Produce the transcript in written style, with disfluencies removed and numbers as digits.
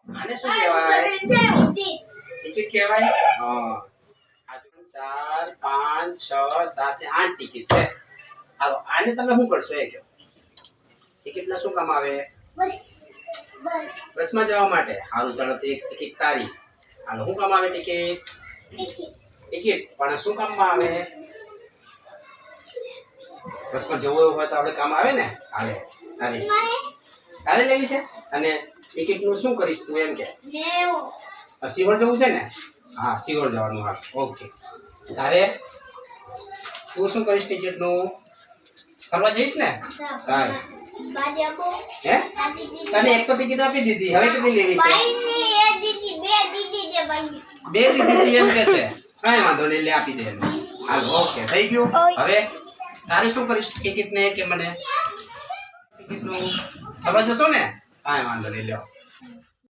આને શું કહેવાય? ટિકિટ કહેવાય. હા. આ 4 5 6 7 8 ટિકિટ છે. હાલો આને તમે શું કરશો એ કહો. ટિકિટના શું કામ આવે? બસમાં જવા માટે. હારું ચાલો તો એક ટિકિટ તારી. હાલો શું કામ આવે ટિકિટ? ટિકિટ પણ શું કામમાં આવે? બસમાં જવું એવું હોય તો આપણે કામ આવે ને. હાલે તારે લેવી છે. અને ટિકિટ નું શું કરીશ તું એમ કે? સિહોર જવું છે ને? હા સિહોર જવાનું. હા ઓકે. તારે તું શું કરીશ ટિકિટ નું? ફરવા જઈશ ને? હા હે તને એક તો ટિકિટ આપી દીધી, હવે કેટલી લેવી છે? બે દીધી એમ કે છે. કઈ વાંધો નહીં, લે આપી દે. હાલ ઓકે થઈ ગયું. હવે તારે શું કરીશ ટિકિટ ને કે મને? ટિકિટ નું ફરવા જશો ને? કાંઈ વાંધો નહીં, લ્યો.